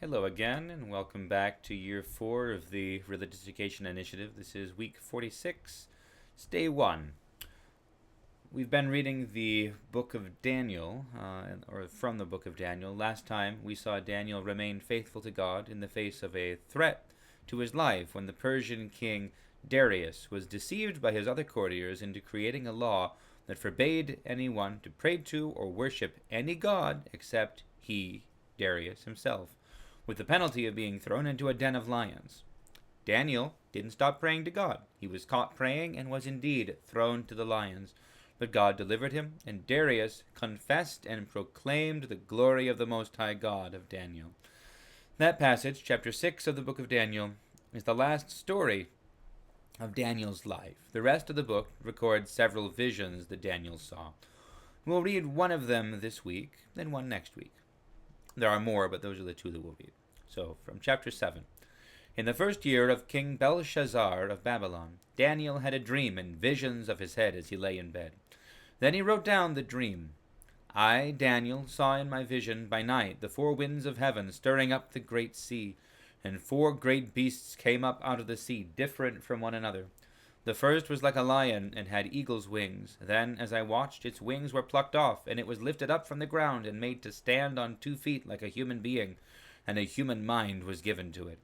Hello again, and welcome back to year 4 of the Religious Education Initiative. This is week 46, it's day 1. We've been reading the book of Daniel, or from the book of Daniel. Last time we saw Daniel remain faithful to God in the face of a threat to his life when the Persian king Darius was deceived by his other courtiers into creating a law that forbade anyone to pray to or worship any god except he, Darius, himself, with the penalty of being thrown into a den of lions. Daniel didn't stop praying to God. He was caught praying and was indeed thrown to the lions. But God delivered him, and Darius confessed and proclaimed the glory of the Most High God of Daniel. That passage, chapter 6 of the book of Daniel, is the last story of Daniel's life. The rest of the book records several visions that Daniel saw. We'll read one of them this week, then one next week. There are more, but those are the two that we'll read. So, from chapter 7. In the first year of King Belshazzar of Babylon, Daniel had a dream and visions of his head as he lay in bed. Then he wrote down the dream. I, Daniel, saw in my vision by night the four winds of heaven stirring up the great sea, and four great beasts came up out of the sea, different from one another. The first was like a lion, and had eagle's wings. Then, as I watched, its wings were plucked off, and it was lifted up from the ground, and made to stand on 2 feet like a human being, and a human mind was given to it.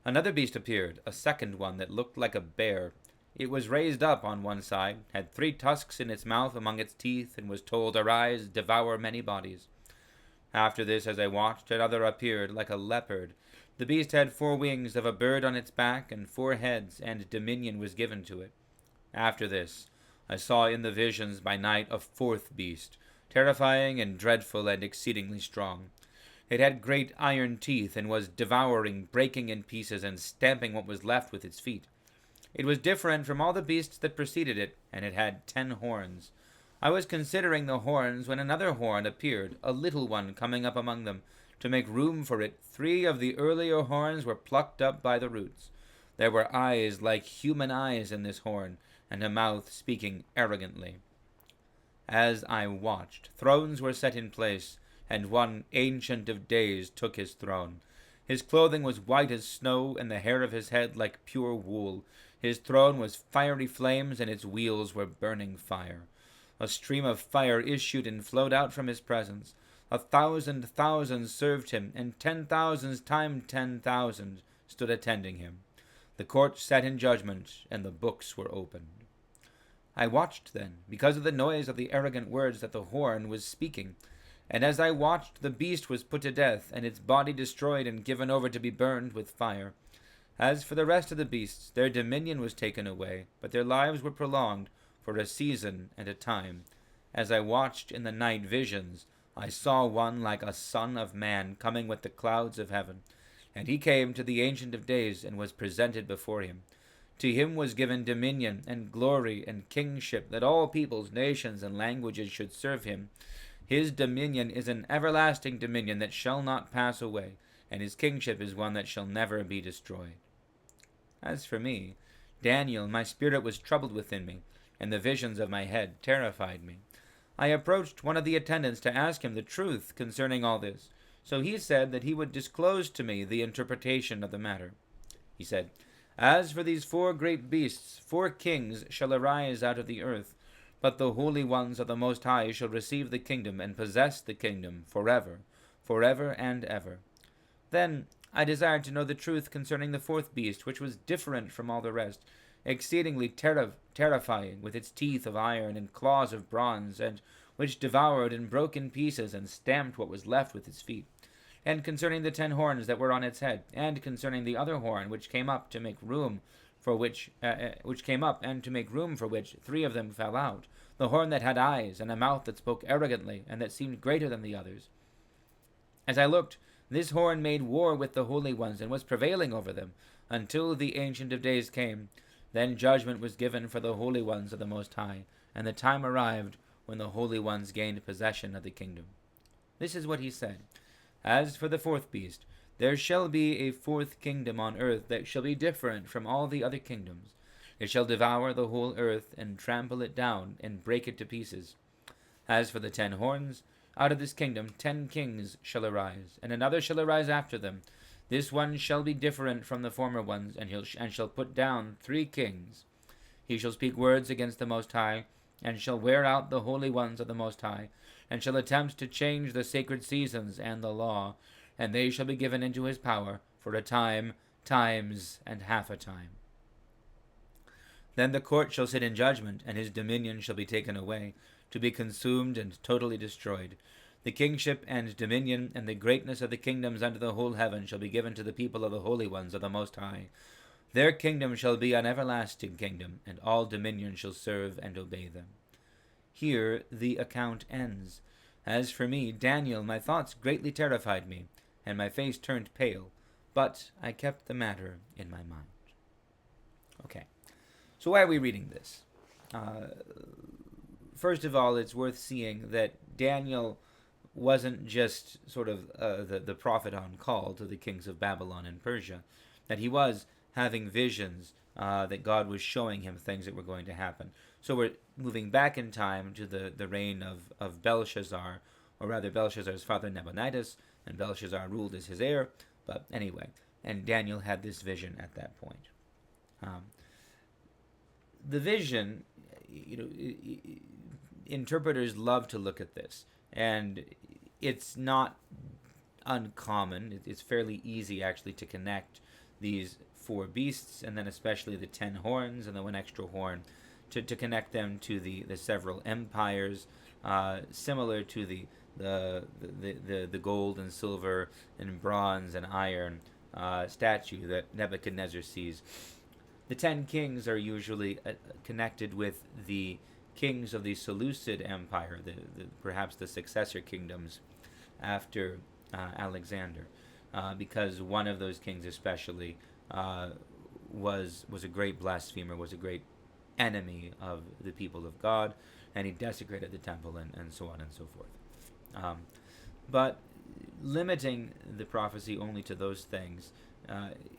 Another beast appeared, a second one that looked like a bear. It was raised up on one side, had 3 tusks in its mouth among its teeth, and was told, Arise, devour many bodies. After this, as I watched, another appeared, like a leopard. The beast had 4 wings of a bird on its back, and 4 heads, and dominion was given to it. After this, I saw in the visions by night a 4th beast, terrifying and dreadful and exceedingly strong. It had great iron teeth, and was devouring, breaking in pieces, and stamping what was left with its feet. It was different from all the beasts that preceded it, and it had 10 horns. I was considering the horns when another horn appeared, a little one coming up among them. To make room for it, 3 of the earlier horns were plucked up by the roots. There were eyes like human eyes in this horn, and a mouth speaking arrogantly. As I watched, thrones were set in place, and one Ancient of Days took his throne. His clothing was white as snow, and the hair of his head like pure wool. His throne was fiery flames, and its wheels were burning fire. A stream of fire issued and flowed out from his presence. 1,000 thousands served him, and 10,000s times 10,000 stood attending him. The court sat in judgment, and the books were opened. I watched then, because of the noise of the arrogant words that the horn was speaking. And as I watched, the beast was put to death, and its body destroyed and given over to be burned with fire. As for the rest of the beasts, their dominion was taken away, but their lives were prolonged for a season and a time. As I watched in the night visions, I saw one like a son of man coming with the clouds of heaven. And he came to the Ancient of Days, and was presented before him. To him was given dominion and glory and kingship, that all peoples, nations, and languages should serve him. His dominion is an everlasting dominion that shall not pass away, and his kingship is one that shall never be destroyed. As for me, Daniel, my spirit was troubled within me, and the visions of my head terrified me. I approached one of the attendants to ask him the truth concerning all this. So he said that he would disclose to me the interpretation of the matter. He said, As for these 4 great beasts, 4 kings shall arise out of the earth, but the holy ones of the Most High shall receive the kingdom and possess the kingdom forever, forever and ever. Then I desired to know the truth concerning the 4th beast, which was different from all the rest, exceedingly terrifying, with its teeth of iron and claws of bronze, and which devoured and broke in pieces and stamped what was left with its feet. And concerning the 10 horns that were on its head, and concerning the other horn which came up to make room for which 3 of them fell out, the horn that had eyes, and a mouth that spoke arrogantly, and that seemed greater than the others. As I looked, this horn made war with the holy ones, and was prevailing over them, until the Ancient of Days came. Then judgment was given for the holy ones of the Most High, and the time arrived when the holy ones gained possession of the kingdom. This is what he said. As for the 4th beast, there shall be a 4th kingdom on earth that shall be different from all the other kingdoms. It shall devour the whole earth, and trample it down, and break it to pieces. As for the 10 horns, Out of this kingdom 10 kings shall arise, and another shall arise after them. This one shall be different from the former ones, and shall put down 3 kings. He shall speak words against the Most High, and shall wear out the holy ones of the Most High, and shall attempt to change the sacred seasons and the law, and they shall be given into his power for a time, times, and half a time. Then the court shall sit in judgment, and his dominion shall be taken away, to be consumed and totally destroyed. The kingship and dominion and the greatness of the kingdoms under the whole heaven shall be given to the people of the holy ones of the Most High. Their kingdom shall be an everlasting kingdom, and all dominion shall serve and obey them. Here the account ends. As for me, Daniel, my thoughts greatly terrified me, and my face turned pale, but I kept the matter in my mind. Okay, so why are we reading this? First of all, it's worth seeing that Daniel wasn't just sort of the prophet on call to the kings of Babylon and Persia, that he was having visions, that God was showing him things that were going to happen. So we're moving back in time to the reign of Belshazzar, or rather Belshazzar's father Nabonidus, and Belshazzar ruled as his heir. But anyway, and Daniel had this vision at that point. The vision, interpreters love to look at this, and it's not uncommon. It's fairly easy actually to connect these 4 beasts, and then especially the 10 horns and the 1 extra horn, to connect them to the several empires, similar to the gold and silver and bronze and iron statue that Nebuchadnezzar sees. The 10 kings are usually connected with the kings of the Seleucid Empire, perhaps the successor kingdoms after Alexander, because one of those kings especially was a great blasphemer, was a great enemy of the people of God, and he desecrated the temple and so on and so forth. But limiting the prophecy only to those things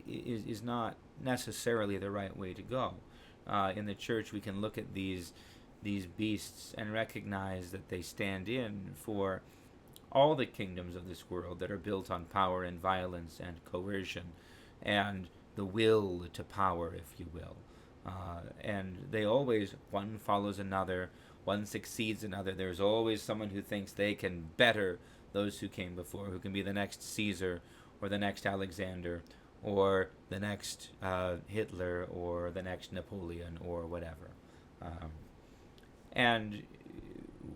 is not necessarily the right way to go. In the church, we can look at these beasts and recognize that they stand in for all the kingdoms of this world that are built on power and violence and coercion and the will to power, if you will. And they always, one follows another, one succeeds another. There's always someone who thinks they can better those who came before, who can be the next Caesar or the next Alexander or the next Hitler or the next Napoleon or whatever. And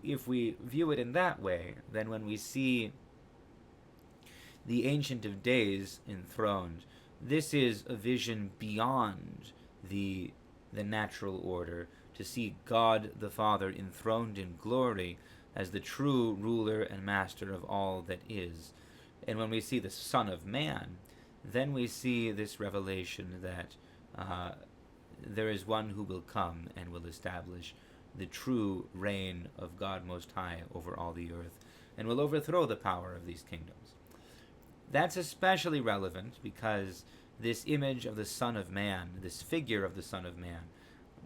if we view it in that way, then when we see the Ancient of Days enthroned, this is a vision beyond the natural order, to see God the Father enthroned in glory as the true ruler and master of all that is. And when we see the Son of Man, then we see this revelation that there is one who will come and will establish the true reign of God Most High over all the earth, and will overthrow the power of these kingdoms. That's especially relevant because this image of the Son of Man, this figure of the Son of Man,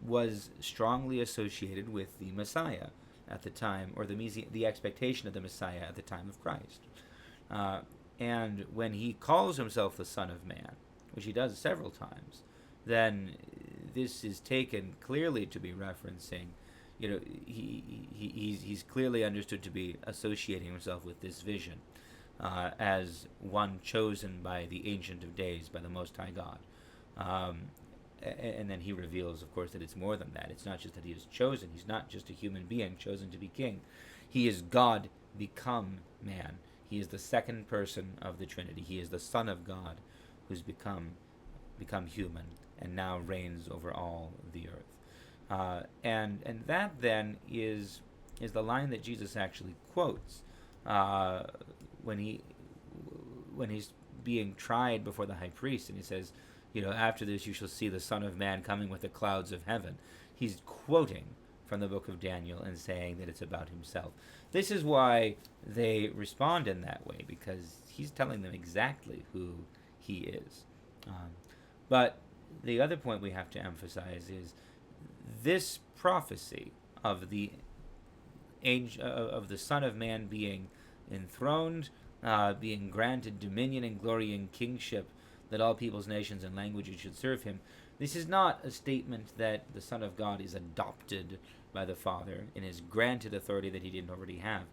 was strongly associated with the Messiah at the time, or the expectation of the Messiah at the time of Christ. And when he calls himself the Son of Man, which he does several times, then this is taken clearly to be referencing, he's clearly understood to be associating himself with this vision as one chosen by the Ancient of Days, by the Most High God. And then he reveals, of course, that it's more than that. It's not just that he is chosen. He's not just a human being chosen to be king. He is God become man. He is the second person of the Trinity. He is the Son of God who's become human and now reigns over all the earth. And that then is the line that Jesus actually quotes when he's being tried before the high priest, and he says, after this you shall see the Son of Man coming with the clouds of heaven. He's quoting from the book of Daniel and saying that it's about himself. This is why they respond in that way, because he's telling them exactly who he is. But the other point we have to emphasize is this prophecy of the of the Son of Man being enthroned, being granted dominion and glory and kingship, that all peoples, nations, and languages should serve him. This is not a statement that the Son of God is adopted by the Father and is granted authority that he didn't already have.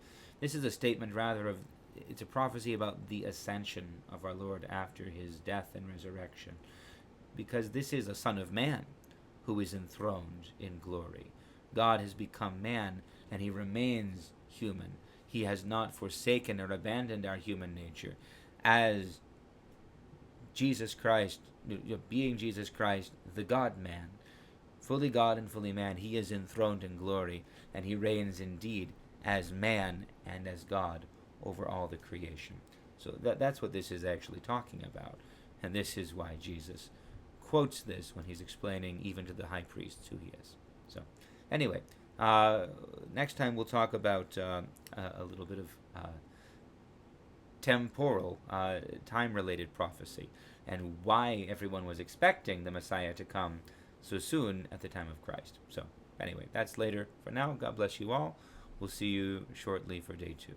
This is a statement rather of, it's a prophecy about the ascension of our Lord after his death and resurrection, because this is a Son of Man who is enthroned in glory. God has become man, and he remains human. He has not forsaken or abandoned our human nature. As Jesus Christ, being Jesus Christ, the God-man, fully God and fully man, he is enthroned in glory, and he reigns indeed as man and as God over all the creation. So that's what this is actually talking about, and this is why Jesus quotes this when he's explaining even to the high priests who he is. So anyway, next time we'll talk about a little bit of temporal, time-related prophecy, and why everyone was expecting the Messiah to come so soon at the time of Christ. So anyway, that's later. For now, God bless you all. We'll see you shortly for day 2.